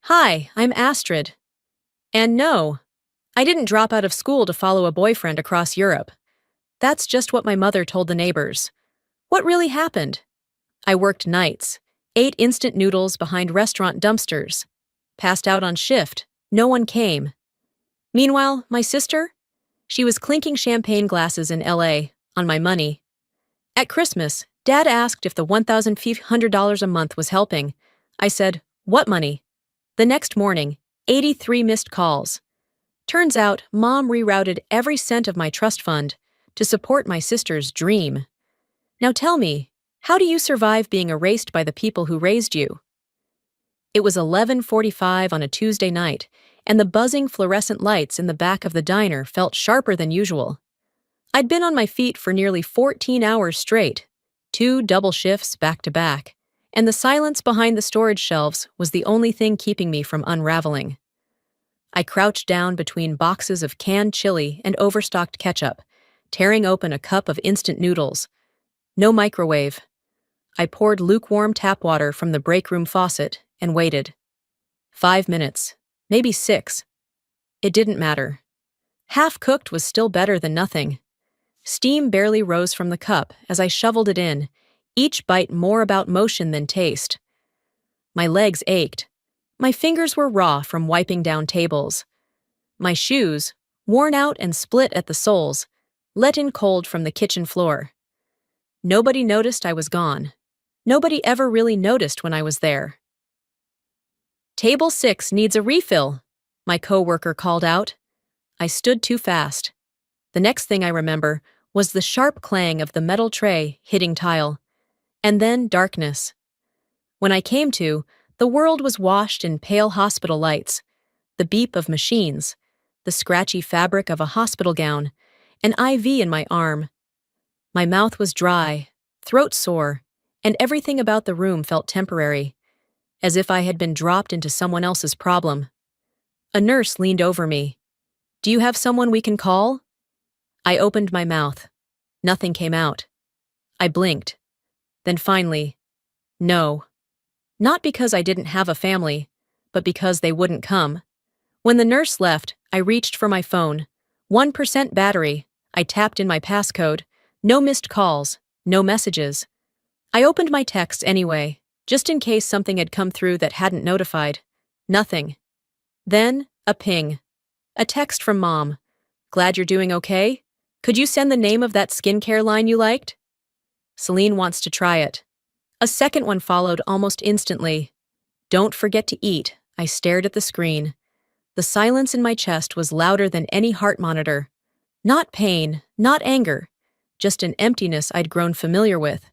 Hi, I'm Astrid. And no, I didn't drop out of school to follow a boyfriend across Europe. That's just what my mother told the neighbors. What really happened? I worked nights, ate instant noodles behind restaurant dumpsters, passed out on shift. No one came. Meanwhile, my sister? She was clinking champagne glasses in LA, on my money. At Christmas, Dad asked if the $1,500 a month was helping. I said, "What money?" The next morning, 83 missed calls. Turns out, Mom rerouted every cent of my trust fund to support my sister's dream. Now tell me, how do you survive being erased by the people who raised you? It was 11:45 on a Tuesday night, and the buzzing fluorescent lights in the back of the diner felt sharper than usual. I'd been on my feet for nearly 14 hours straight, 2 double shifts back to back, and the silence behind the storage shelves was the only thing keeping me from unraveling. I crouched down between boxes of canned chili and overstocked ketchup, tearing open a cup of instant noodles. No microwave. I poured lukewarm tap water from the break room faucet and waited. 5 minutes, maybe 6. It didn't matter. Half cooked was still better than nothing. Steam barely rose from the cup as I shoveled it in, each bite more about motion than taste. My legs ached. My fingers were raw from wiping down tables. My shoes, worn out and split at the soles, let in cold from the kitchen floor. Nobody noticed I was gone. Nobody ever really noticed when I was there. "Table 6 needs a refill," my coworker called out. I stood too fast. The next thing I remember was the sharp clang of the metal tray hitting tile, and then darkness. When I came to, the world was washed in pale hospital lights, the beep of machines, the scratchy fabric of a hospital gown, an IV in my arm. My mouth was dry, throat sore, and everything about the room felt temporary, as if I had been dropped into someone else's problem. A nurse leaned over me. "Do you have someone we can call?" I opened my mouth. Nothing came out. I blinked. Then finally, no. Not because I didn't have a family, but because they wouldn't come. When the nurse left, I reached for my phone. 1% battery. I tapped in my passcode. No missed calls. No messages. I opened my texts anyway, just in case something had come through that hadn't notified. Nothing. Then, a ping. A text from Mom. "Glad you're doing okay? Could you send the name of that skincare line you liked? Celine wants to try it." A second one followed almost instantly. "Don't forget to eat." I stared at the screen. The silence in my chest was louder than any heart monitor. Not pain, not anger, just an emptiness I'd grown familiar with,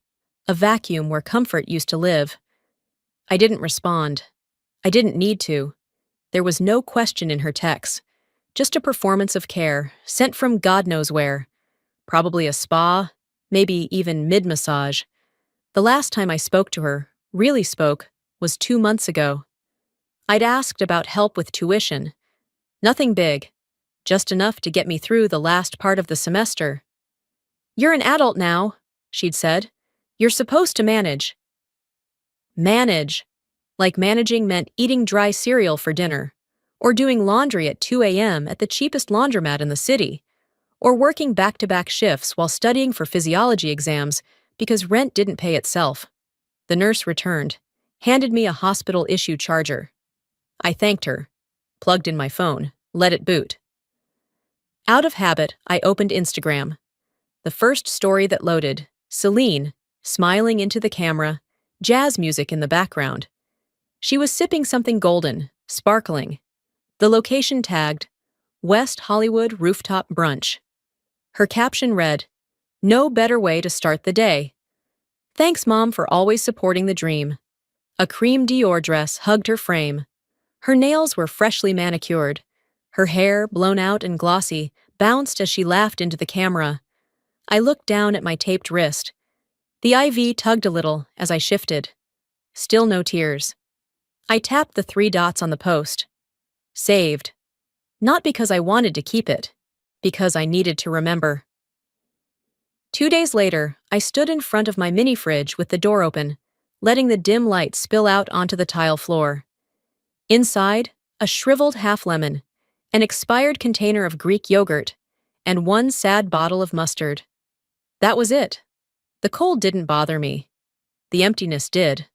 a vacuum where comfort used to live. I didn't respond. I didn't need to. There was no question in her text, just a performance of care, sent from God knows where. Probably a spa, maybe even mid-massage. The last time I spoke to her, really spoke, was 2 months ago. I'd asked about help with tuition. Nothing big, just enough to get me through the last part of the semester. "You're an adult now," she'd said. "You're supposed to manage." Manage. Like managing meant eating dry cereal for dinner, or doing laundry at 2 a.m. at the cheapest laundromat in the city, or working back-to-back shifts while studying for physiology exams because rent didn't pay itself. The nurse returned, handed me a hospital-issue charger. I thanked her, plugged in my phone, let it boot. Out of habit, I opened Instagram. The first story that loaded, Celine, smiling into the camera, jazz music in the background. She was sipping something golden, sparkling. The location tagged, West Hollywood Rooftop Brunch. Her caption read, "No better way to start the day. Thanks, Mom, for always supporting the dream." A cream Dior dress hugged her frame. Her nails were freshly manicured. Her hair, blown out and glossy, bounced as she laughed into the camera. I looked down at my taped wrist. The IV tugged a little as I shifted. Still no tears. I tapped the 3 dots on the post. Saved. Not because I wanted to keep it, because I needed to remember. 2 days later, I stood in front of my mini fridge with the door open, letting the dim light spill out onto the tile floor. Inside, a shriveled half-lemon, an expired container of Greek yogurt, and one sad bottle of mustard. That was it. The cold didn't bother me. The emptiness did.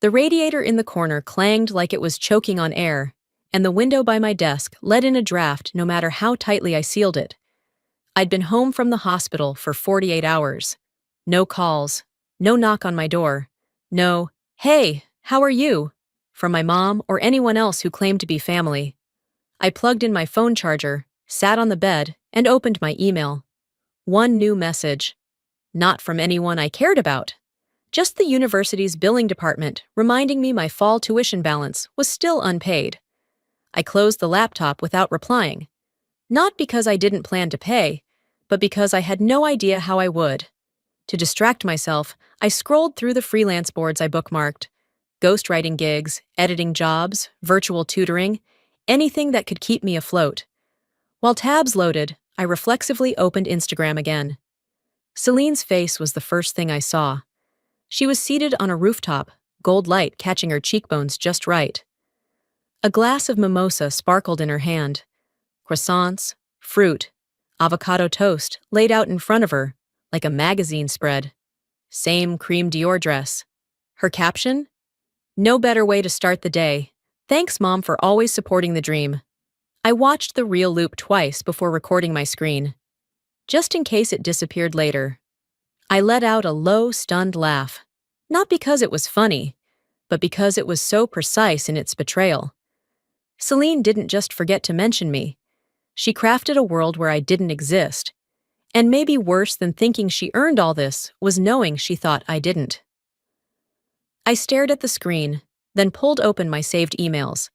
The radiator in the corner clanged like it was choking on air, and the window by my desk let in a draft no matter how tightly I sealed it. I'd been home from the hospital for 48 hours. No calls, no knock on my door, no, "Hey, how are you?" from my mom or anyone else who claimed to be family. I plugged in my phone charger, sat on the bed, and opened my email. One new message. Not from anyone I cared about. Just the university's billing department reminding me my fall tuition balance was still unpaid. I closed the laptop without replying. Not because I didn't plan to pay, but because I had no idea how I would. To distract myself, I scrolled through the freelance boards I bookmarked. Ghostwriting gigs, editing jobs, virtual tutoring, anything that could keep me afloat. While tabs loaded, I reflexively opened Instagram again. Celine's face was the first thing I saw. She was seated on a rooftop, gold light catching her cheekbones just right. A glass of mimosa sparkled in her hand. Croissants, fruit, avocado toast laid out in front of her, like a magazine spread. Same cream Dior dress. Her caption? "No better way to start the day. Thanks, Mom, for always supporting the dream." I watched the reel loop twice before recording my screen, just in case it disappeared later. I let out a low, stunned laugh. Not because it was funny, but because it was so precise in its betrayal. Celine didn't just forget to mention me. She crafted a world where I didn't exist. And maybe worse than thinking she earned all this was knowing she thought I didn't. I stared at the screen, then pulled open my saved emails.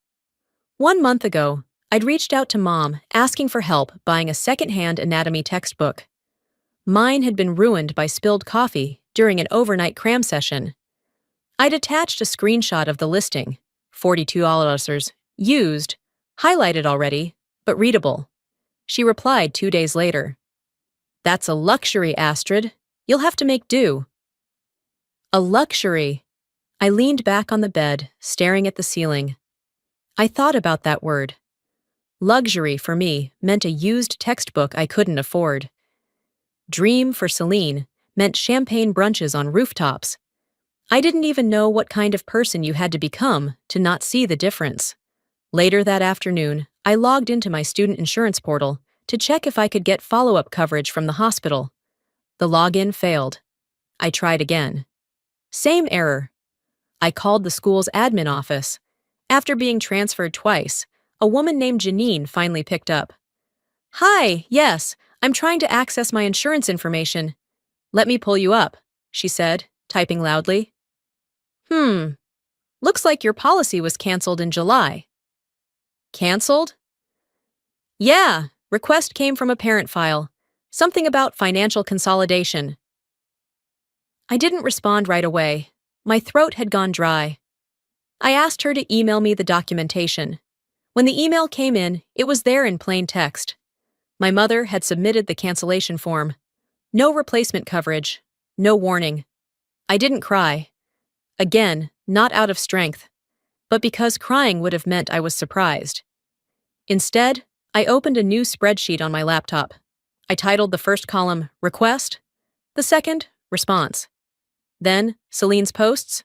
1 month ago, I'd reached out to Mom asking for help buying a second-hand anatomy textbook. Mine had been ruined by spilled coffee during an overnight cram session. I'd attached a screenshot of the listing, $42, used, highlighted already, but readable. She replied 2 days later. "That's a luxury, Astrid. You'll have to make do." A luxury. I leaned back on the bed, staring at the ceiling. I thought about that word. Luxury, for me, meant a used textbook I couldn't afford. Dream, for Celine, meant champagne brunches on rooftops. I didn't even know what kind of person you had to become to not see the difference. Later that afternoon, I logged into my student insurance portal to check if I could get follow-up coverage from the hospital. The login failed. I tried again. Same error. I called the school's admin office. After being transferred twice, a woman named Janine finally picked up. "Hi, yes, I'm trying to access my insurance information." "Let me pull you up," she said, typing loudly. Looks like your policy was canceled in July." Canceled? "Yeah, request came from a parent file. Something about financial consolidation." I didn't respond right away. My throat had gone dry. I asked her to email me the documentation. When the email came in, it was there in plain text. My mother had submitted the cancellation form. No replacement coverage. No warning. I didn't cry. Again, not out of strength, but because crying would have meant I was surprised. Instead, I opened a new spreadsheet on my laptop. I titled the first column Request, the second Response. Then Celine's posts,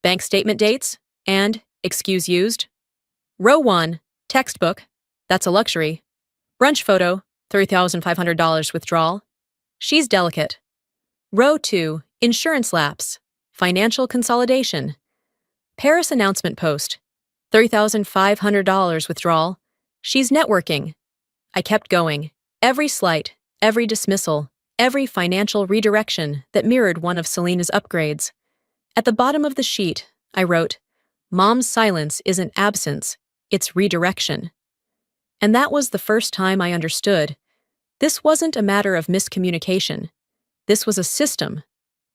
bank statement dates, and excuse used. Row 1, textbook, that's a luxury. Brunch photo, $3,500 withdrawal. She's delicate. Row 2, insurance lapse, financial consolidation. Paris announcement post, $3,500 withdrawal. She's networking. I kept going. Every slight, every dismissal, every financial redirection that mirrored one of Selena's upgrades. At the bottom of the sheet, I wrote, "Mom's silence isn't absence, it's redirection." And that was the first time I understood. This wasn't a matter of miscommunication. This was a system,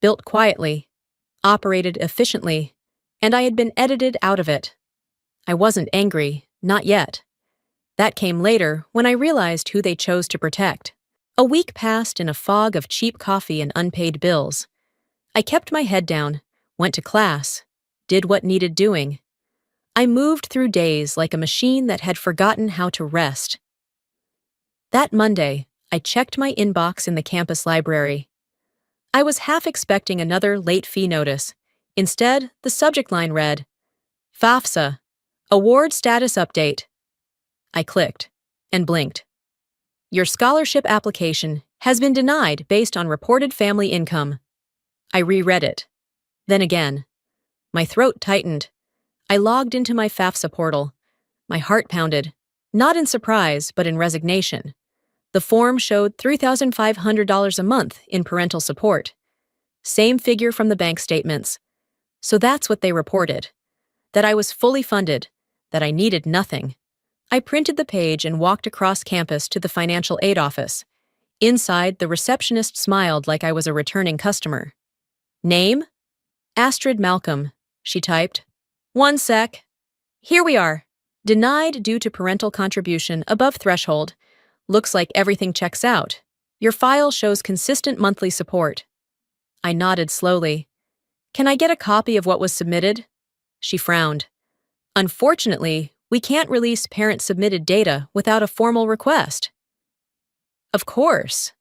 built quietly, operated efficiently, and I had been edited out of it. I wasn't angry, not yet. That came later when I realized who they chose to protect. A week passed in a fog of cheap coffee and unpaid bills. I kept my head down, went to class, did what needed doing. I moved through days like a machine that had forgotten how to rest. That Monday, I checked my inbox in the campus library. I was half expecting another late fee notice. Instead, the subject line read, FAFSA, Award Status Update. I clicked and blinked. Your scholarship application has been denied based on reported family income. I reread it. Then again. My throat tightened. I logged into my FAFSA portal. My heart pounded, not in surprise, but in resignation. The form showed $3,500 a month in parental support. Same figure from the bank statements. So that's what they reported. That I was fully funded, that I needed nothing. I printed the page and walked across campus to the financial aid office. Inside, the receptionist smiled like I was a returning customer. Name? Astrid Malcolm, she typed. One sec. Here we are. Denied due to parental contribution above threshold. Looks like everything checks out. Your file shows consistent monthly support. I nodded slowly. Can I get a copy of what was submitted? She frowned. Unfortunately, we can't release parent-submitted data without a formal request. Of course.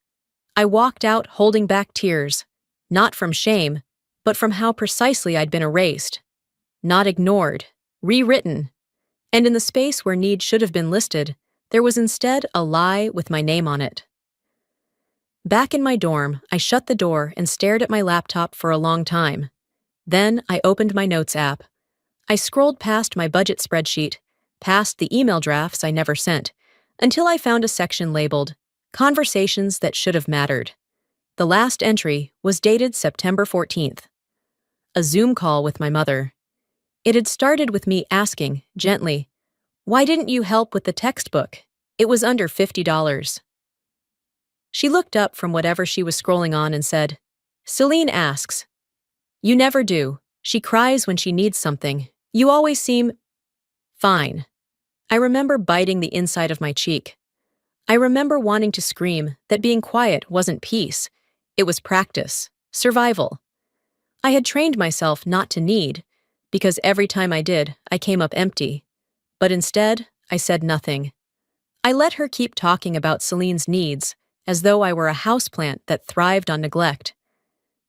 I walked out holding back tears, not from shame, but from how precisely I'd been erased. Not ignored, rewritten. And in the space where need should have been listed, there was instead a lie with my name on it. Back in my dorm, I shut the door and stared at my laptop for a long time. Then I opened my notes app. I scrolled past my budget spreadsheet, past the email drafts I never sent, until I found a section labeled Conversations That Should Have Mattered. The last entry was dated September 14th. A Zoom call with my mother. It had started with me asking, gently, why didn't you help with the textbook? It was under $50. She looked up from whatever she was scrolling on and said, Celine asks. You never do. She cries when she needs something. You always seem... Fine. I remember biting the inside of my cheek. I remember wanting to scream that being quiet wasn't peace. It was practice, survival. I had trained myself not to need, because every time I did, I came up empty. But instead, I said nothing. I let her keep talking about Celine's needs, as though I were a houseplant that thrived on neglect.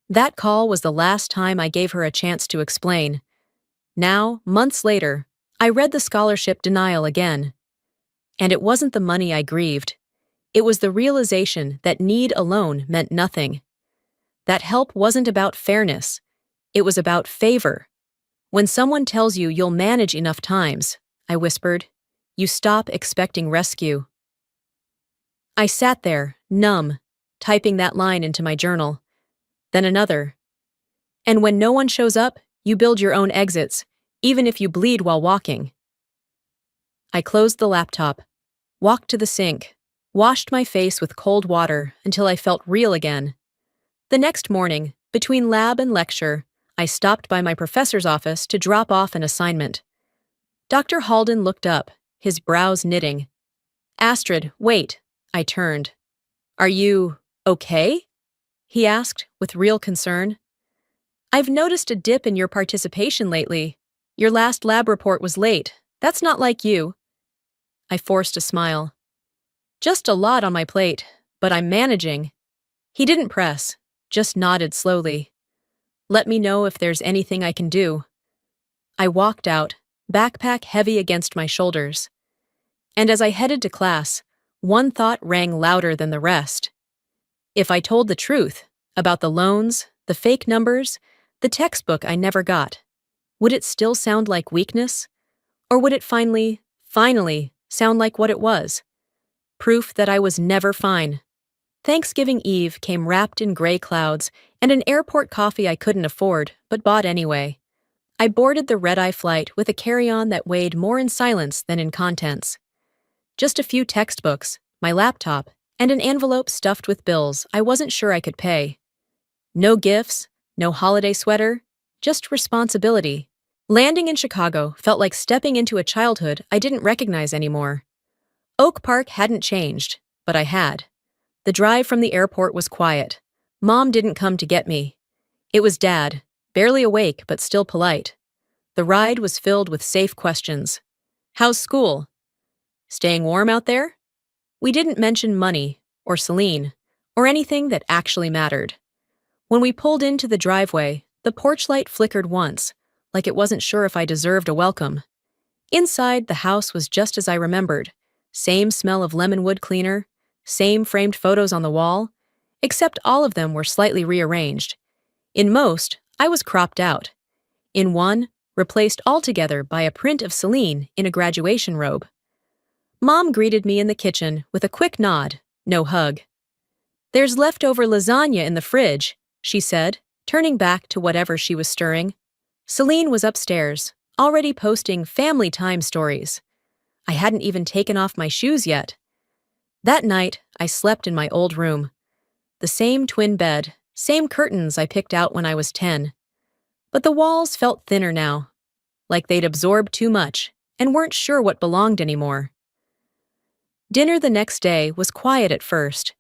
That call was the last time I gave her a chance to explain. Now, months later, I read the scholarship denial again. And it wasn't the money I grieved. It was the realization that need alone meant nothing. That help wasn't about fairness. It was about favor. When someone tells you you'll manage enough times, I whispered, you stop expecting rescue. I sat there, numb, typing that line into my journal. Then another. And when no one shows up, you build your own exits, even if you bleed while walking. I closed the laptop, walked to the sink, washed my face with cold water until I felt real again. The next morning, between lab and lecture, I stopped by my professor's office to drop off an assignment. Dr. Halden looked up, his brows knitting. Astrid, wait. I turned. Are you okay? He asked, with real concern. I've noticed a dip in your participation lately. Your last lab report was late. That's not like you. I forced a smile. Just a lot on my plate, but I'm managing. He didn't press, just nodded slowly. Let me know if there's anything I can do. I walked out, backpack heavy against my shoulders. And as I headed to class, one thought rang louder than the rest. If I told the truth about the loans, the fake numbers, the textbook I never got, would it still sound like weakness? Or would it finally sound like what it was? Proof that I was never fine. Thanksgiving Eve came wrapped in gray clouds and an airport coffee I couldn't afford, but bought anyway. I boarded the red-eye flight with a carry-on that weighed more in silence than in contents. Just a few textbooks, my laptop, and an envelope stuffed with bills I wasn't sure I could pay. No gifts, no holiday sweater, just responsibility. Landing in Chicago felt like stepping into a childhood I didn't recognize anymore. Oak Park hadn't changed, but I had. The drive from the airport was quiet. Mom didn't come to get me. It was Dad, barely awake but still polite. The ride was filled with safe questions. How's school? Staying warm out there? We didn't mention money, or Celine, or anything that actually mattered. When we pulled into the driveway, the porch light flickered once, like it wasn't sure if I deserved a welcome. Inside, the house was just as I remembered. Same smell of lemon wood cleaner, same framed photos on the wall, except all of them were slightly rearranged. In most, I was cropped out. In one, replaced altogether by a print of Celine in a graduation robe. Mom greeted me in the kitchen with a quick nod, no hug. "There's leftover lasagna in the fridge," she said, turning back to whatever she was stirring. Celine was upstairs, already posting family time stories. I hadn't even taken off my shoes yet. That night, I slept in my old room. The same twin bed, same curtains I picked out when I was 10. But the walls felt thinner now, like they'd absorbed too much and weren't sure what belonged anymore. Dinner the next day was quiet at first.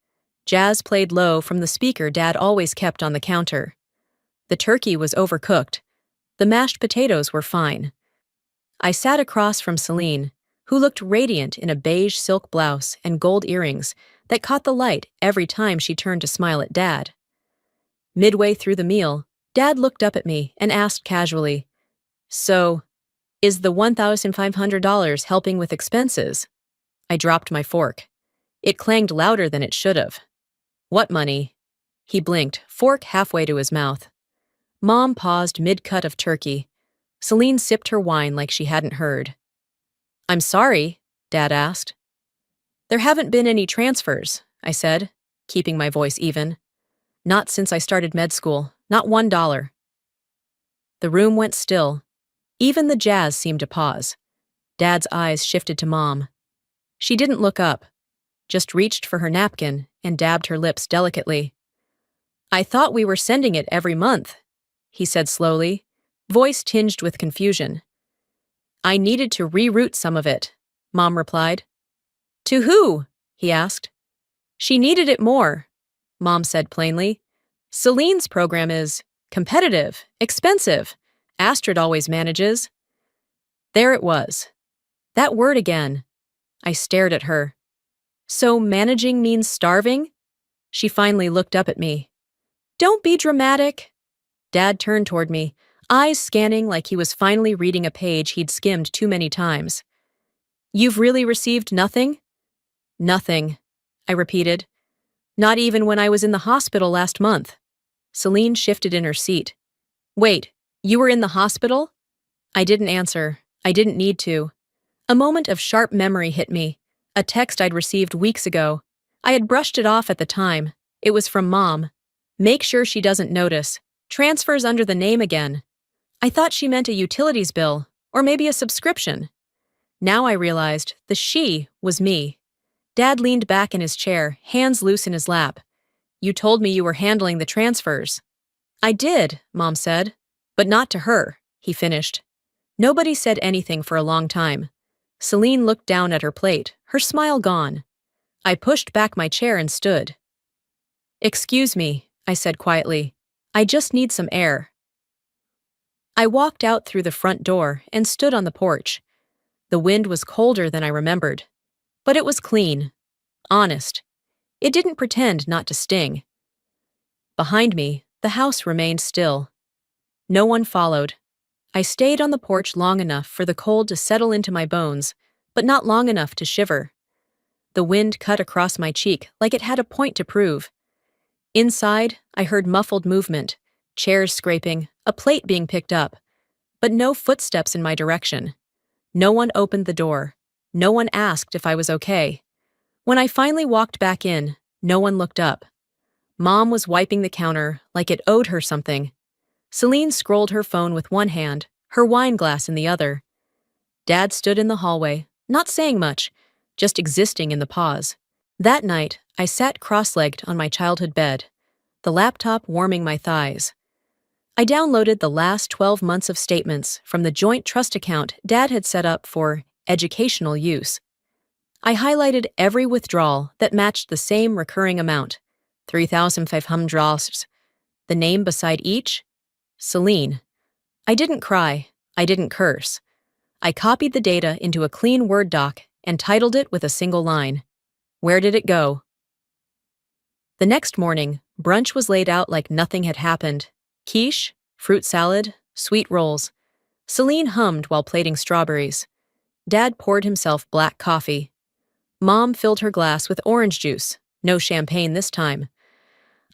Jazz played low from the speaker Dad always kept on the counter. The turkey was overcooked. The mashed potatoes were fine. I sat across from Celine, who looked radiant in a beige silk blouse and gold earrings that caught the light every time she turned to smile at Dad. Midway through the meal, Dad looked up at me and asked casually, "So, is the $1,500 helping with expenses?" I dropped my fork. It clanged louder than it should have. "What money?" He blinked, fork halfway to his mouth. Mom paused mid-cut of turkey. Celine sipped her wine like she hadn't heard. "I'm sorry," Dad asked. "There haven't been any transfers," I said, keeping my voice even. "Not since I started med school, not $1. The room went still. Even the jazz seemed to pause. Dad's eyes shifted to Mom. She didn't look up, just reached for her napkin and dabbed her lips delicately. "I thought we were sending it every month," he said slowly, voice tinged with confusion. "I needed to reroute some of it," Mom replied. "To who?" he asked. "She needed it more," Mom said plainly. "Celine's program is competitive, expensive. Astrid always manages." There it was. That word again. I stared at her. "So managing means starving?" She finally looked up at me. "Don't be dramatic." Dad turned toward me, eyes scanning like he was finally reading a page he'd skimmed too many times. "You've really received nothing?" "Nothing," I repeated. "Not even when I was in the hospital last month." Celine shifted in her seat. "Wait, you were in the hospital?" I didn't answer. I didn't need to. A moment of sharp memory hit me, a text I'd received weeks ago. I had brushed it off at the time. It was from Mom. "Make sure she doesn't notice. Transfers under the name again." I thought she meant a utilities bill, or maybe a subscription. Now I realized the she was me. Dad leaned back in his chair, hands loose in his lap. "You told me you were handling the transfers." "I did," Mom said. "But not to her," he finished. Nobody said anything for a long time. Celine looked down at her plate, her smile gone. I pushed back my chair and stood. "Excuse me," I said quietly. "I just need some air." I walked out through the front door and stood on the porch. The wind was colder than I remembered. But it was clean. Honest. It didn't pretend not to sting. Behind me, the house remained still. No one followed. I stayed on the porch long enough for the cold to settle into my bones, but not long enough to shiver. The wind cut across my cheek like it had a point to prove. Inside, I heard muffled movement, chairs scraping, a plate being picked up, but no footsteps in my direction. No one opened the door. No one asked if I was okay. When I finally walked back in, no one looked up. Mom was wiping the counter like it owed her something. Celine scrolled her phone with one hand, her wine glass in the other. Dad stood in the hallway, not saying much, just existing in the pause. That night, I sat cross-legged on my childhood bed, the laptop warming my thighs. I downloaded the last 12 months of statements from the joint trust account Dad had set up for educational use. I highlighted every withdrawal that matched the same recurring amount, $3,500. The name beside each? Celine. I didn't cry. I didn't curse. I copied the data into a clean Word doc and titled it with a single line. Where did it go? The next morning, brunch was laid out like nothing had happened. Quiche, fruit salad, sweet rolls. Celine hummed while plating strawberries. Dad poured himself black coffee. Mom filled her glass with orange juice, no champagne this time.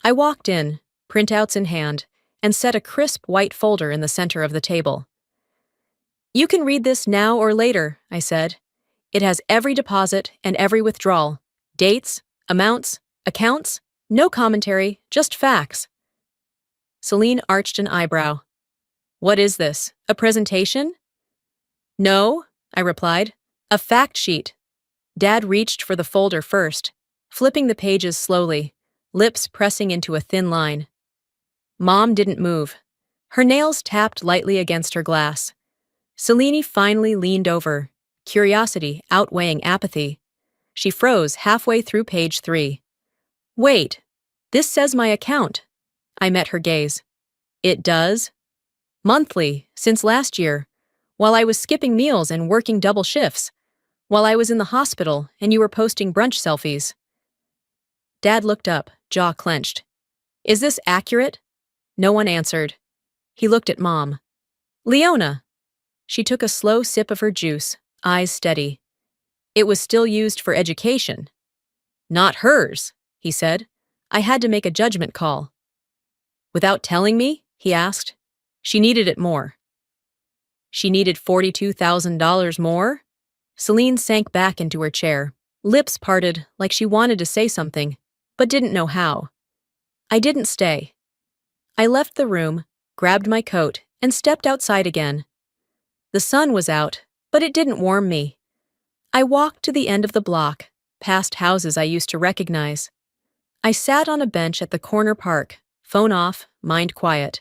I walked in, printouts in hand, and set a crisp white folder in the center of the table. You can read this now or later, I said. It has every deposit and every withdrawal. Dates, amounts, accounts, no commentary, just facts. Celine arched an eyebrow. What is this, a presentation? No, I replied. A fact sheet. Dad reached for the folder first, flipping the pages slowly, lips pressing into a thin line. Mom didn't move. Her nails tapped lightly against her glass. Celine finally leaned over, curiosity outweighing apathy. She froze halfway through page 3. Wait, this says my account. I met her gaze. It does? Monthly, since last year, while I was skipping meals and working double shifts, while I was in the hospital and you were posting brunch selfies. Dad looked up, jaw clenched. Is this accurate? No one answered. He looked at Mom. Leona. She took a slow sip of her juice, eyes steady. It was still used for education. Not hers, he said. I had to make a judgment call. Without telling me? He asked. She needed it more. She needed $42,000 more? Celine sank back into her chair, lips parted like she wanted to say something, but didn't know how. I didn't stay. I left the room, grabbed my coat, and stepped outside again. The sun was out, but it didn't warm me. I walked to the end of the block, past houses I used to recognize. I sat on a bench at the corner park, phone off, mind quiet.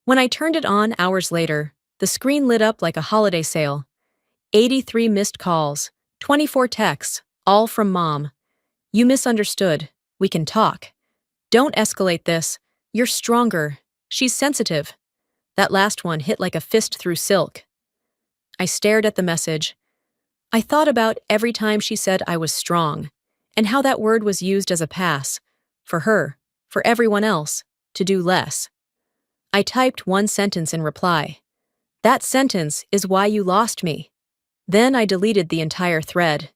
When I turned it on hours later, the screen lit up like a holiday sale. 83 missed calls, 24 texts, all from Mom. You misunderstood. We can talk. Don't escalate this. You're stronger. She's sensitive. That last one hit like a fist through silk. I stared at the message. I thought about every time she said I was strong, and how that word was used as a pass, for her, for everyone else, to do less. I typed one sentence in reply. That sentence is why you lost me. Then I deleted the entire thread.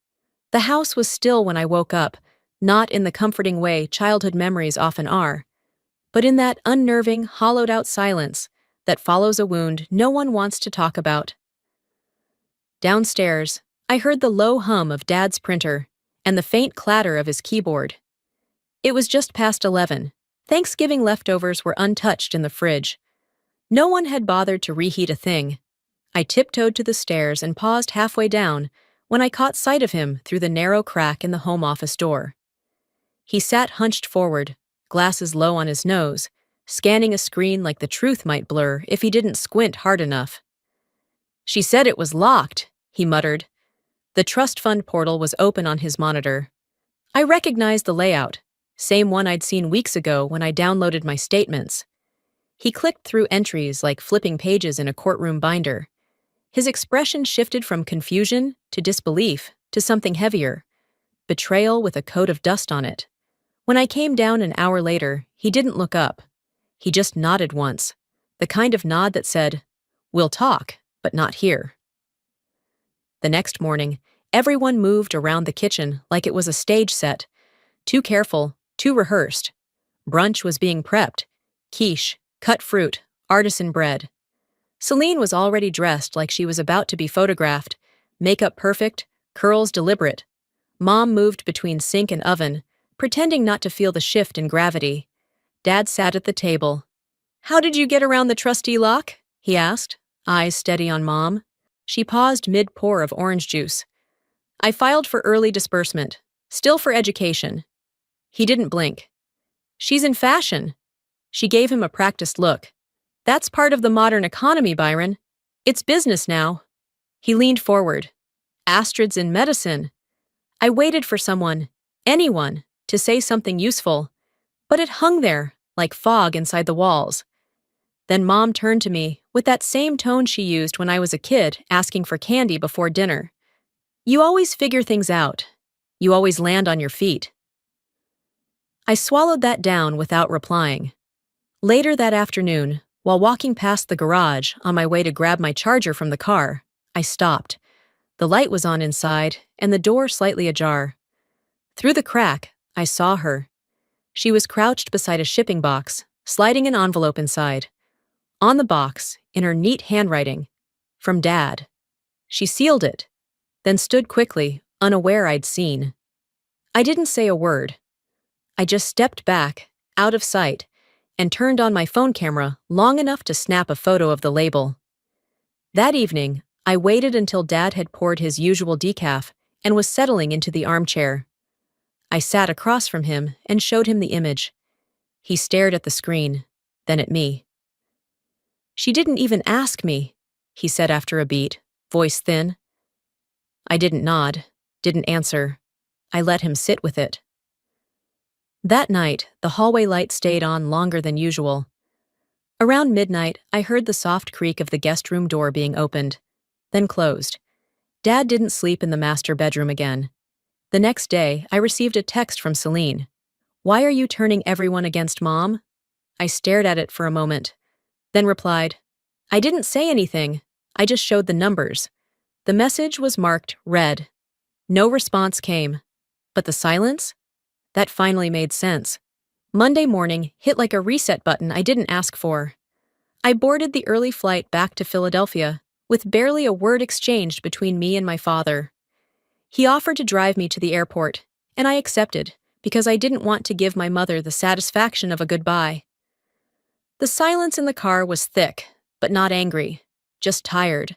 The house was still when I woke up, not in the comforting way childhood memories often are, but in that unnerving, hollowed-out silence that follows a wound no one wants to talk about. Downstairs, I heard the low hum of Dad's printer and the faint clatter of his keyboard. It was just past 11. Thanksgiving leftovers were untouched in the fridge. No one had bothered to reheat a thing. I tiptoed to the stairs and paused halfway down when I caught sight of him through the narrow crack in the home office door. He sat hunched forward, glasses low on his nose, scanning a screen like the truth might blur if he didn't squint hard enough. She said it was locked, he muttered. The trust fund portal was open on his monitor. I recognized the layout, same one I'd seen weeks ago when I downloaded my statements. He clicked through entries like flipping pages in a courtroom binder. His expression shifted from confusion to disbelief to something heavier, betrayal with a coat of dust on it. When I came down an hour later, he didn't look up. He just nodded once, the kind of nod that said, "We'll talk, but not here." The next morning, everyone moved around the kitchen like it was a stage set. Too careful, too rehearsed. Brunch was being prepped. Quiche, cut fruit, artisan bread. Celine was already dressed like she was about to be photographed, makeup perfect, curls deliberate. Mom moved between sink and oven, pretending not to feel the shift in gravity. Dad sat at the table. "How did you get around the trustee lock?" he asked, eyes steady on Mom. She paused mid-pour of orange juice. "I filed for early disbursement, still for education." He didn't blink. "She's in fashion." She gave him a practiced look. "That's part of the modern economy, Byron. It's business now." He leaned forward. "Astrid's in medicine." I waited for someone, anyone, to say something useful, but it hung there, like fog inside the walls. Then Mom turned to me, with that same tone she used when I was a kid asking for candy before dinner. You always figure things out. You always land on your feet. I swallowed that down without replying. Later that afternoon, while walking past the garage on my way to grab my charger from the car, I stopped. The light was on inside, and the door slightly ajar. Through the crack, I saw her. She was crouched beside a shipping box, sliding an envelope inside. On the box, in her neat handwriting, "From Dad." She sealed it, then stood quickly, unaware I'd seen. I didn't say a word. I just stepped back, out of sight, and turned on my phone camera long enough to snap a photo of the label. That evening, I waited until Dad had poured his usual decaf and was settling into the armchair. I sat across from him and showed him the image. He stared at the screen, then at me. "She didn't even ask me," he said after a beat, voice thin. I didn't nod, didn't answer. I let him sit with it. That night, the hallway light stayed on longer than usual. Around midnight, I heard the soft creak of the guest room door being opened, then closed. Dad didn't sleep in the master bedroom again. The next day, I received a text from Celine. "Why are you turning everyone against Mom?" I stared at it for a moment, then replied, "I didn't say anything. I just showed the numbers." The message was marked read. No response came. But the silence? That finally made sense. Monday morning hit like a reset button I didn't ask for. I boarded the early flight back to Philadelphia, with barely a word exchanged between me and my father. He offered to drive me to the airport, and I accepted, because I didn't want to give my mother the satisfaction of a goodbye. The silence in the car was thick, but not angry, just tired.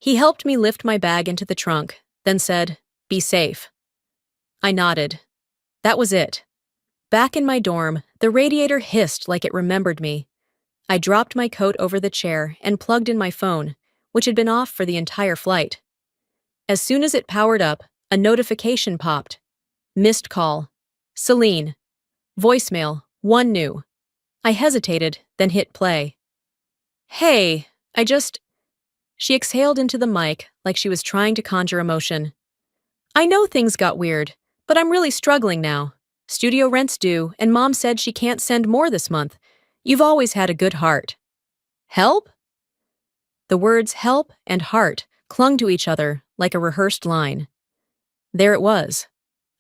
He helped me lift my bag into the trunk, then said, "Be safe." I nodded. That was it. Back in my dorm, the radiator hissed like it remembered me. I dropped my coat over the chair and plugged in my phone, which had been off for the entire flight. As soon as it powered up, a notification popped. Missed call. Celine. Voicemail, one new. I hesitated, then hit play. "Hey, She exhaled into the mic like she was trying to conjure emotion. "I know things got weird, but I'm really struggling now. Studio rent's due, and Mom said she can't send more this month. You've always had a good heart." "Help?" The words help and heart clung to each other like a rehearsed line. There it was.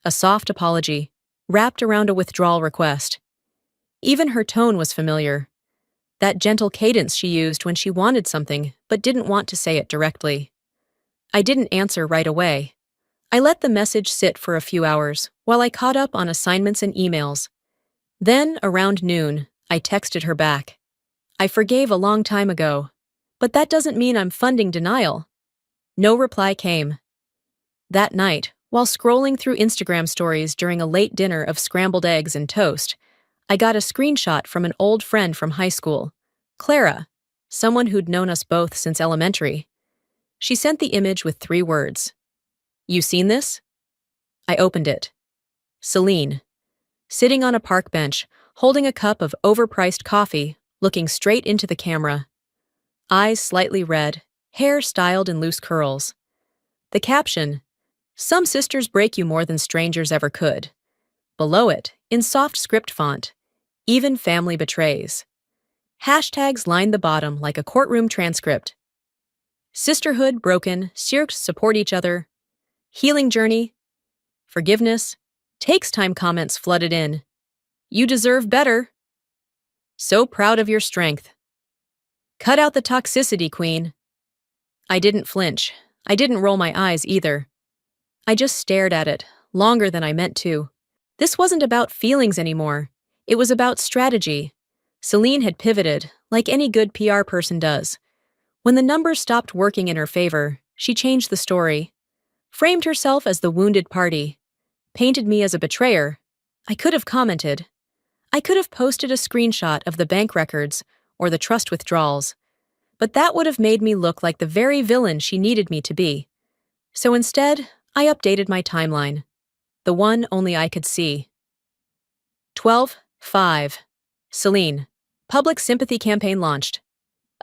A soft apology, wrapped around a withdrawal request. Even her tone was familiar. That gentle cadence she used when she wanted something but didn't want to say it directly. I didn't answer right away. I let the message sit for a few hours while I caught up on assignments and emails. Then, around noon, I texted her back. "I forgave a long time ago, but that doesn't mean I'm funding denial." No reply came. That night, while scrolling through Instagram stories during a late dinner of scrambled eggs and toast, I got a screenshot from an old friend from high school, Clara, someone who'd known us both since elementary. She sent the image with 3 words. "You seen this?" I opened it. Celine, sitting on a park bench, holding a cup of overpriced coffee, looking straight into the camera. Eyes slightly red, hair styled in loose curls. The caption, "Some sisters break you more than strangers ever could." Below it, in soft script font, "Even family betrays." Hashtags lined the bottom like a courtroom transcript. Sisterhood broken, circs support each other. Healing journey. Forgiveness. Takes time comments flooded in. You deserve better. So proud of your strength. Cut out the toxicity, queen. I didn't flinch. I didn't roll my eyes either. I just stared at it, longer than I meant to. This wasn't about feelings anymore. It was about strategy. Celine had pivoted, like any good PR person does. When the numbers stopped working in her favor, she changed the story. Framed herself as the wounded party. Painted me as a betrayer. I could have commented. I could have posted a screenshot of the bank records or the trust withdrawals. But that would have made me look like the very villain she needed me to be. So instead, I updated my timeline. The one only I could see. 12/5. Celine. Public sympathy campaign launched.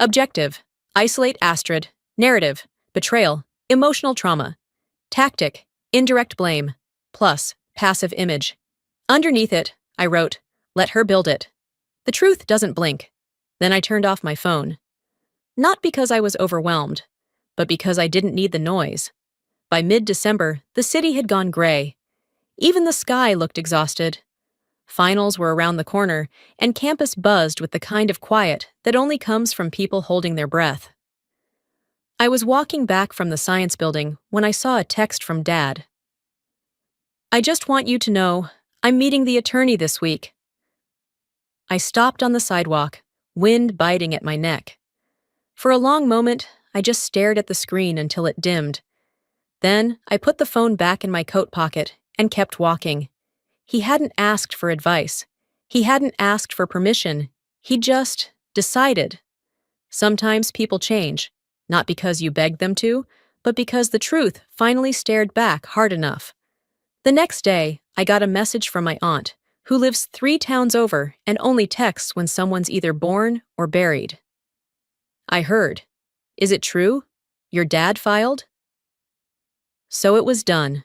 Objective: isolate Astrid. Narrative: betrayal, emotional trauma. Tactic: indirect blame. Plus, passive image. Underneath it, I wrote, let her build it. The truth doesn't blink. Then I turned off my phone. Not because I was overwhelmed, but because I didn't need the noise. By mid-December, the city had gone gray. Even the sky looked exhausted. Finals were around the corner, and campus buzzed with the kind of quiet that only comes from people holding their breath. I was walking back from the science building when I saw a text from Dad. I just want you to know, I'm meeting the attorney this week. I stopped on the sidewalk, wind biting at my neck. For a long moment, I just stared at the screen until it dimmed. Then, I put the phone back in my coat pocket and kept walking. He hadn't asked for advice. He hadn't asked for permission. He just decided. Sometimes people change, not because you begged them to, but because the truth finally stared back hard enough. The next day, I got a message from my aunt, who lives 3 towns over and only texts when someone's either born or buried. I heard. Is it true? Your dad filed? So it was done.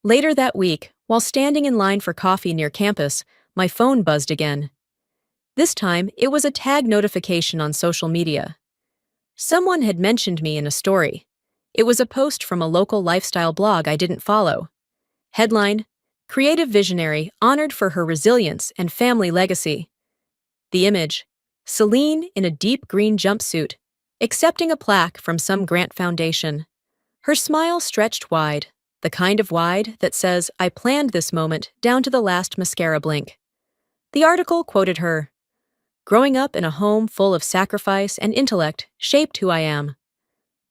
Later that week, while standing in line for coffee near campus, my phone buzzed again. This time, it was a tag notification on social media. Someone had mentioned me in a story. It was a post from a local lifestyle blog I didn't follow. Headline: Creative Visionary Honored for Her Resilience and Family Legacy. The image: Celine in a deep green jumpsuit, accepting a plaque from some grant foundation. Her smile stretched wide, the kind of wide that says, I planned this moment down to the last mascara blink. The article quoted her. Growing up in a home full of sacrifice and intellect shaped who I am.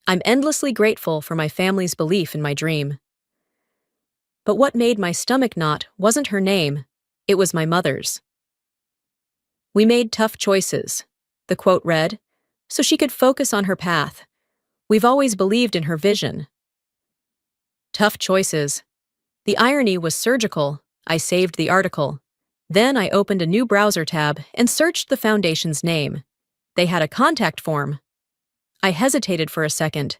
I'm endlessly grateful for my family's belief in my dream. But what made my stomach knot wasn't her name, it was my mother's. We made tough choices, the quote read, so she could focus on her path. We've always believed in her vision. Tough choices. The irony was surgical. I saved the article. Then I opened a new browser tab and searched the foundation's name. They had a contact form. I hesitated for a second,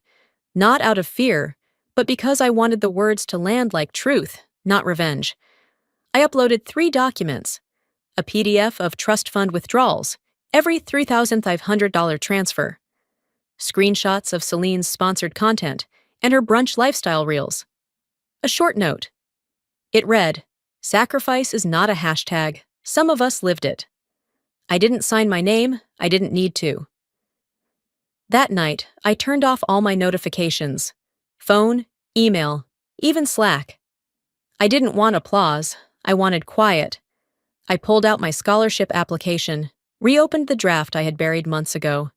not out of fear, but because I wanted the words to land like truth, not revenge. I uploaded 3 documents: a PDF of trust fund withdrawals, every $3,500 transfer, screenshots of Celine's sponsored content, and her brunch lifestyle reels. A short note. It read, Sacrifice is not a hashtag. Some of us lived it. I didn't sign my name. I didn't need to. That night, I turned off all my notifications. Phone, email, even Slack. I didn't want applause. I wanted quiet. I pulled out my scholarship application, reopened the draft I had buried months ago.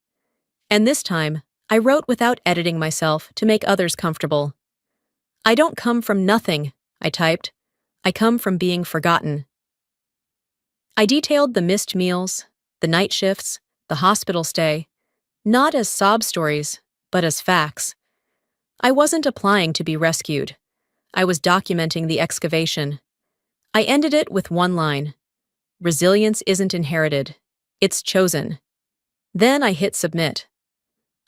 And this time, I wrote without editing myself to make others comfortable. I don't come from nothing, I typed. I come from being forgotten. I detailed the missed meals, the night shifts, the hospital stay, not as sob stories, but as facts. I wasn't applying to be rescued. I was documenting the excavation. I ended it with one line. Resilience isn't inherited. It's chosen. Then I hit submit.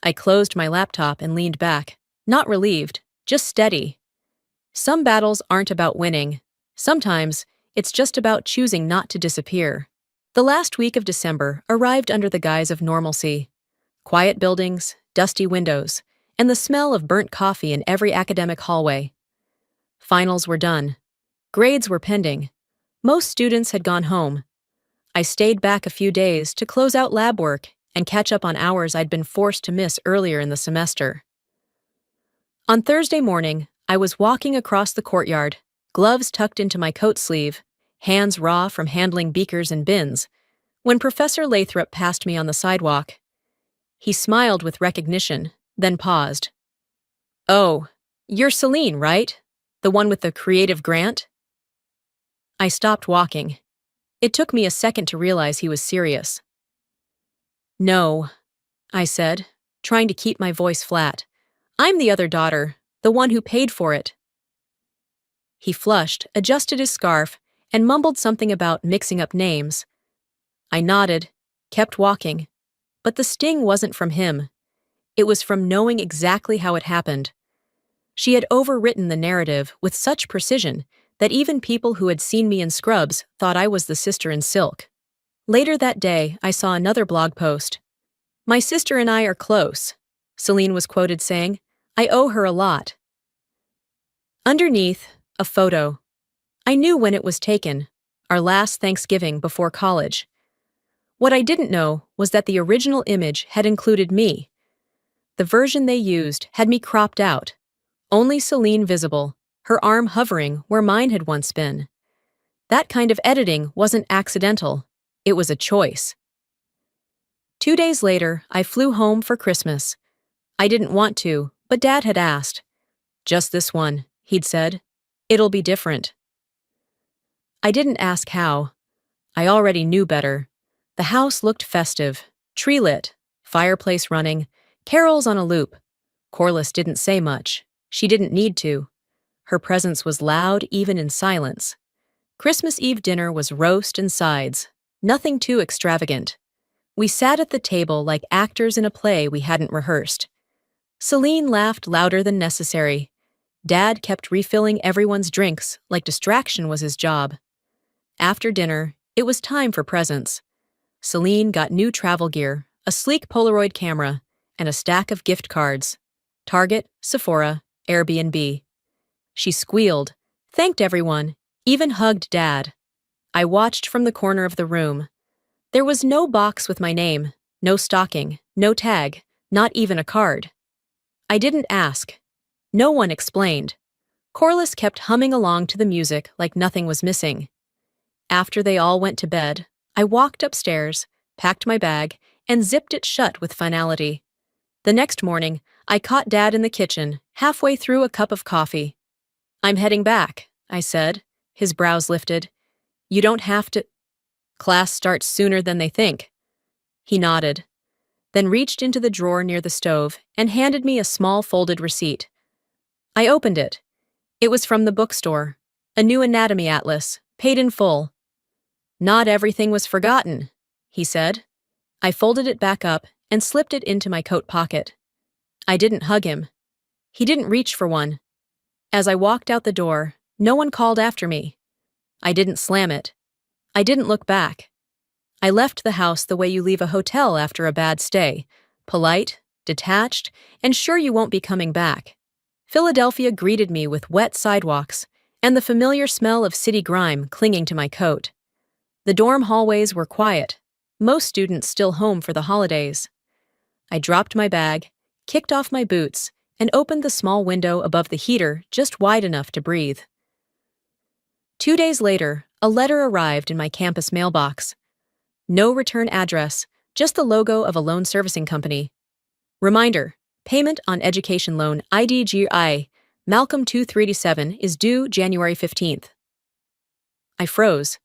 I closed my laptop and leaned back, not relieved, just steady. Some battles aren't about winning. Sometimes, it's just about choosing not to disappear. The last week of December arrived under the guise of normalcy. Quiet buildings, dusty windows, and the smell of burnt coffee in every academic hallway. Finals were done. Grades were pending. Most students had gone home. I stayed back a few days to close out lab work and catch up on hours I'd been forced to miss earlier in the semester. On Thursday morning, I was walking across the courtyard, gloves tucked into my coat sleeve, hands raw from handling beakers and bins, when Professor Lathrop passed me on the sidewalk. He smiled with recognition, then paused. Oh, you're Celine, right? The one with the creative grant? I stopped walking. It took me a second to realize he was serious. No, I said, trying to keep my voice flat. I'm the other daughter, the one who paid for it. He flushed, adjusted his scarf, and mumbled something about mixing up names. I nodded, kept walking. but the sting wasn't from him. It was from knowing exactly how it happened. She had overwritten the narrative with such precision that even people who had seen me in scrubs thought I was the sister in silk. Later that day, I saw another blog post. "My sister and I are close," Celine was quoted saying. "I owe her a lot." Underneath, a photo. I knew when it was taken, our last Thanksgiving before college. What I didn't know was that the original image had included me. The version they used had me cropped out, only Celine visible, her arm hovering where mine had once been. That kind of editing wasn't accidental, it was a choice. 2 days later, I flew home for Christmas. I didn't want to, but Dad had asked. "Just this one," he'd said. "It'll be different." I didn't ask how. I already knew better. The house looked festive, tree-lit, fireplace running, carols on a loop. Corliss didn't say much. She didn't need to. Her presence was loud even in silence. Christmas Eve dinner was roast and sides, nothing too extravagant. We sat at the table like actors in a play we hadn't rehearsed. Celine laughed louder than necessary. Dad kept refilling everyone's drinks like distraction was his job. After dinner, it was time for presents. Celine got new travel gear, a sleek Polaroid camera, and a stack of gift cards. Target, Sephora, Airbnb. She squealed, thanked everyone, even hugged Dad. I watched from the corner of the room. There was no box with my name, no stocking, no tag, not even a card. I didn't ask. No one explained. Corliss kept humming along to the music like nothing was missing. After they all went to bed, I walked upstairs, packed my bag, and zipped it shut with finality. The next morning, I caught Dad in the kitchen, halfway through a cup of coffee. "I'm heading back," I said, his brows lifted. "You don't have to. Class starts sooner than they think." He nodded, then reached into the drawer near the stove and handed me a small folded receipt. I opened it. It was from the bookstore, a new anatomy atlas, paid in full. "Not everything was forgotten," he said. I folded it back up and slipped it into my coat pocket. I didn't hug him. He didn't reach for one. As I walked out the door, no one called after me. I didn't slam it. I didn't look back. I left the house the way you leave a hotel after a bad stay, polite, detached, and sure you won't be coming back. Philadelphia greeted me with wet sidewalks and the familiar smell of city grime clinging to my coat. The dorm hallways were quiet, most students still home for the holidays. I dropped my bag, kicked off my boots, and opened the small window above the heater just wide enough to breathe. 2 days later, a letter arrived in my campus mailbox. No return address, just the logo of a loan servicing company. Reminder, payment on education loan IDGI, Malcolm 2387 is due January 15th. I froze.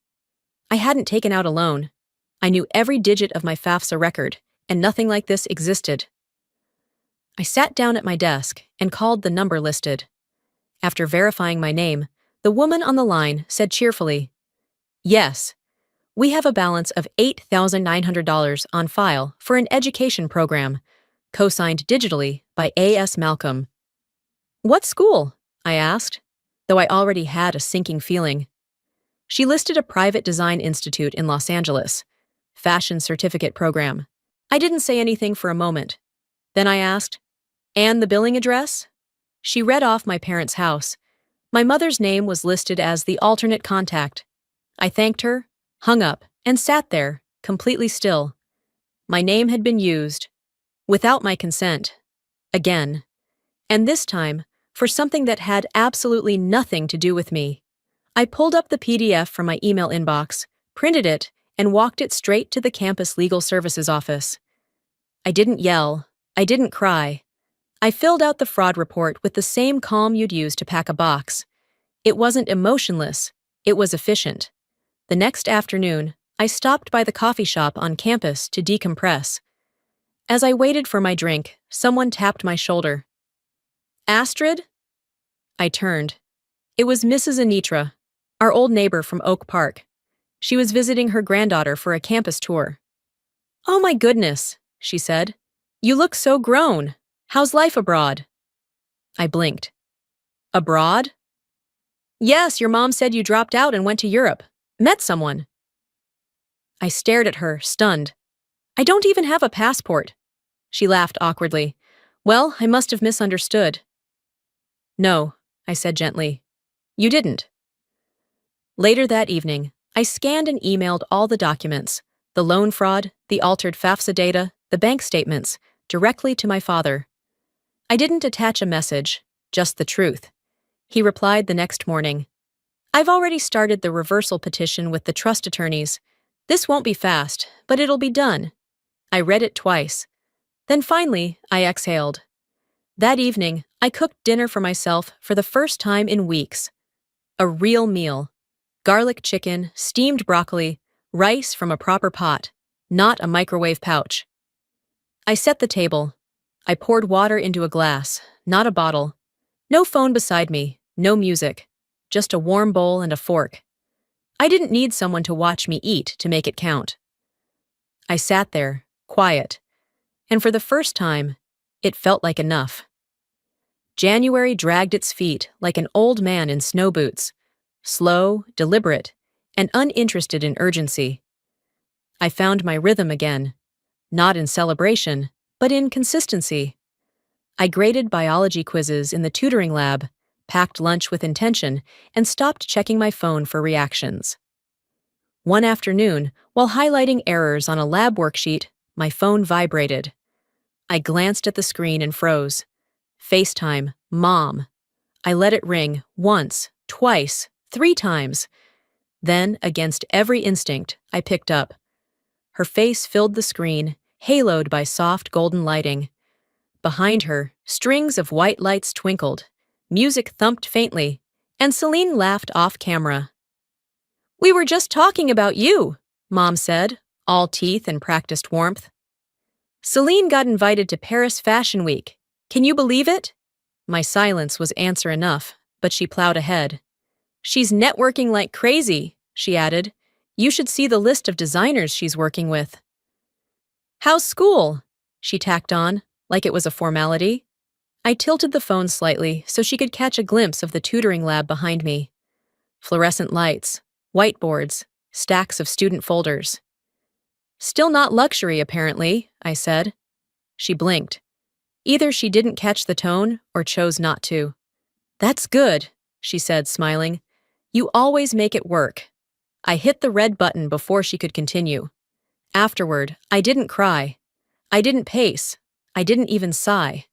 I hadn't taken out a loan. I knew every digit of my FAFSA record, and nothing like this existed. I sat down at my desk and called the number listed. After verifying my name, the woman on the line said cheerfully, "Yes, we have a balance of $8,900 on file for an education program, co-signed digitally by A.S. Malcolm." "What school?" I asked, though I already had a sinking feeling. She listed a private design institute in Los Angeles, fashion certificate program. I didn't say anything for a moment. Then I asked, "And the billing address?" She read off my parents' house. My mother's name was listed as the alternate contact. I thanked her, hung up, and sat there, completely still. My name had been used, without my consent, again. And this time, for something that had absolutely nothing to do with me. I pulled up the PDF from my email inbox, printed it, and walked it straight to the campus legal services office. I didn't yell. I didn't cry. I filled out the fraud report with the same calm you'd use to pack a box. It wasn't emotionless. It was efficient. The next afternoon, I stopped by the coffee shop on campus to decompress. As I waited for my drink, someone tapped my shoulder. "Astrid?" I turned. It was Mrs. Anitra, our old neighbor from Oak Park. She was visiting her granddaughter for a campus tour. "Oh my goodness," she said. You look so grown. How's life abroad? I blinked. Abroad? Yes, your mom said you dropped out and went to Europe. Met someone. I stared at her, stunned. I don't even have a passport. She laughed awkwardly. Well, I must have misunderstood. No, I said gently. You didn't. Later that evening, I scanned and emailed all the documents, the loan fraud, the altered FAFSA data, the bank statements, directly to my father. I didn't attach a message, just the truth. He replied the next morning. I've already started the reversal petition with the trust attorneys. This won't be fast, but it'll be done. I read it twice. Then finally, I exhaled. That evening, I cooked dinner for myself for the first time in weeks. A real meal. Garlic chicken, steamed broccoli, rice from a proper pot, not a microwave pouch. I set the table. I poured water into a glass, not a bottle. No phone beside me, no music. Just a warm bowl and a fork. I didn't need someone to watch me eat to make it count. I sat there, quiet, and for the first time, it felt like enough. January dragged its feet like an old man in snow boots, slow, deliberate, and uninterested in urgency. I found my rhythm again, not in celebration, but in consistency. I graded biology quizzes in the tutoring lab, packed lunch with intention, and stopped checking my phone for reactions. One afternoon, while highlighting errors on a lab worksheet, my phone vibrated. I glanced at the screen and froze. FaceTime, Mom. I let it ring once, twice, 3 times. Then, against every instinct, I picked up. Her face filled the screen, haloed by soft golden lighting. Behind her, strings of white lights twinkled, music thumped faintly, and Celine laughed off camera. We were just talking about you, Mom said, all teeth and practiced warmth. Celine got invited to Paris Fashion Week. Can you believe it? My silence was answer enough, but she plowed ahead. She's networking like crazy, she added. You should see the list of designers she's working with. How's school? She tacked on, like it was a formality. I tilted the phone slightly so she could catch a glimpse of the tutoring lab behind me. Fluorescent lights, whiteboards, stacks of student folders. Still not luxury, apparently, I said. She blinked. Either she didn't catch the tone or chose not to. That's good, she said, smiling. You always make it work. I hit the red button before she could continue. Afterward, I didn't cry. I didn't pace. I didn't even sigh.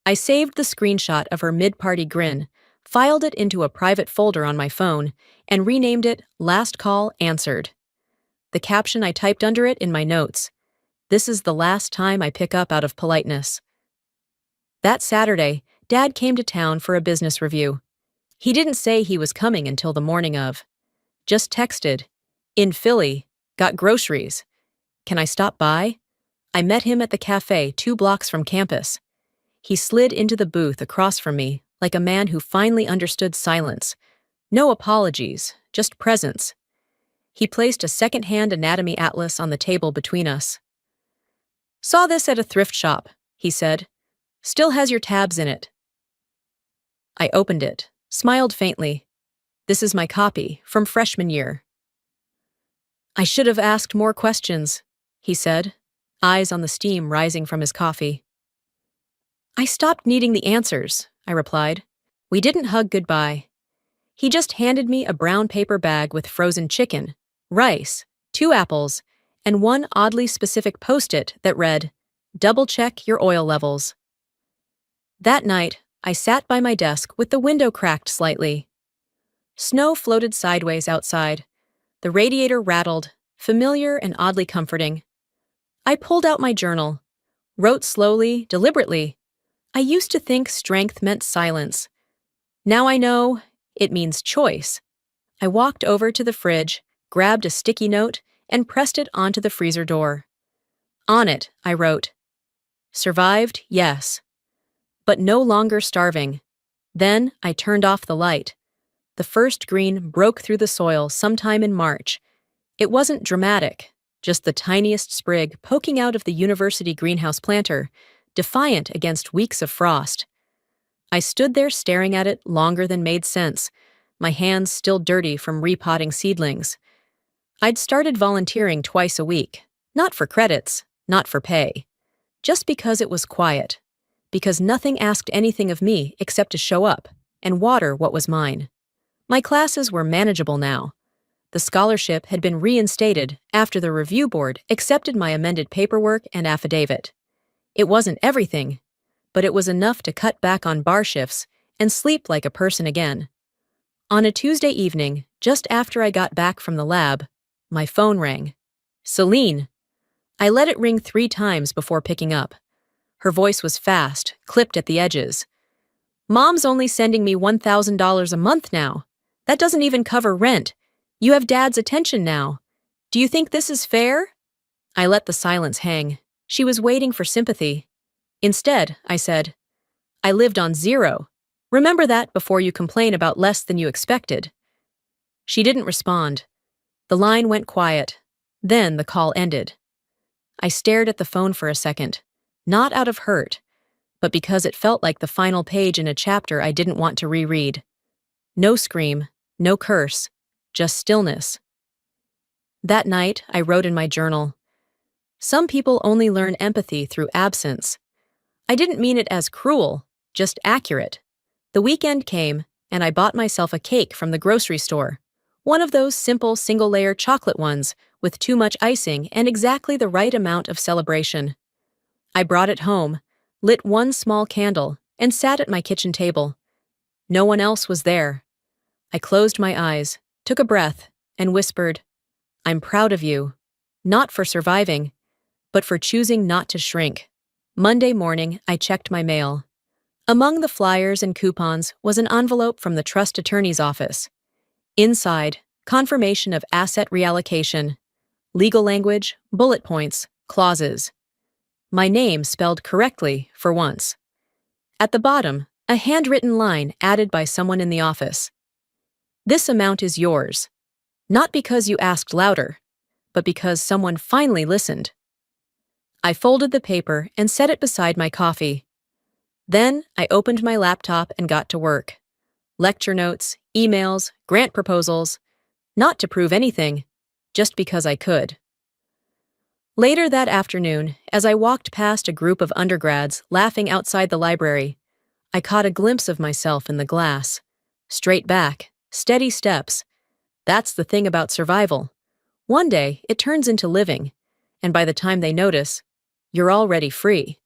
I saved the screenshot of her mid-party grin, filed it into a private folder on my phone, and renamed it Last Call Answered. The caption I typed under it in my notes. This is the last time I pick up out of politeness. That Saturday, Dad came to town for a business review. He didn't say he was coming until the morning of. Just texted, in Philly, got groceries. Can I stop by? I met him at the cafe 2 blocks from campus. He slid into the booth across from me, like a man who finally understood silence. No apologies, just presence. He placed a second-hand anatomy atlas on the table between us. Saw this at a thrift shop, he said. Still has your tabs in it. I opened it, smiled faintly. This is my copy, from freshman year. I should have asked more questions, he said, eyes on the steam rising from his coffee. I stopped needing the answers, I replied. We didn't hug goodbye. He just handed me a brown paper bag with frozen chicken, rice, 2 apples, and one oddly specific post-it that read, double-check your oil levels. That night, I sat by my desk with the window cracked slightly. Snow floated sideways outside. The radiator rattled, familiar and oddly comforting. I pulled out my journal, wrote slowly, deliberately. I used to think strength meant silence. Now I know it means choice. I walked over to the fridge, grabbed a sticky note, and pressed it onto the freezer door. On it, I wrote, survived, yes, but no longer starving. Then I turned off the light. The first green broke through the soil sometime in March. It wasn't dramatic, just the tiniest sprig poking out of the university greenhouse planter, defiant against weeks of frost. I stood there staring at it longer than made sense, my hands still dirty from repotting seedlings. I'd started volunteering twice a week, not for credits, not for pay, just because it was quiet, because nothing asked anything of me except to show up and water what was mine. My classes were manageable now. The scholarship had been reinstated after the review board accepted my amended paperwork and affidavit. It wasn't everything, but it was enough to cut back on bar shifts and sleep like a person again. On a Tuesday evening, just after I got back from the lab, my phone rang. Celine. I let it ring 3 times before picking up. Her voice was fast, clipped at the edges. Mom's only sending me $1,000 a month now. That doesn't even cover rent. You have Dad's attention now. Do you think this is fair? I let the silence hang. She was waiting for sympathy. Instead, I said, I lived on 0. Remember that before you complain about less than you expected. She didn't respond. The line went quiet. Then the call ended. I stared at the phone for a second, not out of hurt, but because it felt like the final page in a chapter I didn't want to reread. No scream, no curse, just stillness. That night, I wrote in my journal, some people only learn empathy through absence. I didn't mean it as cruel, just accurate. The weekend came, and I bought myself a cake from the grocery store. One of those simple single-layer chocolate ones with too much icing and exactly the right amount of celebration. I brought it home, lit one small candle, and sat at my kitchen table. No one else was there. I closed my eyes, took a breath, and whispered, I'm proud of you. Not for surviving, but for choosing not to shrink. Monday morning, I checked my mail. Among the flyers and coupons was an envelope from the trust attorney's office. Inside, confirmation of asset reallocation, legal language, bullet points, clauses. My name spelled correctly for once. At the bottom, a handwritten line added by someone in the office. This amount is yours, not because you asked louder, but because someone finally listened. I folded the paper and set it beside my coffee. Then I opened my laptop and got to work. Lecture notes, emails, grant proposals, not to prove anything, just because I could. Later that afternoon, as I walked past a group of undergrads laughing outside the library, I caught a glimpse of myself in the glass. Straight back, steady steps. That's the thing about survival. One day, it turns into living, and by the time they notice, you're already free.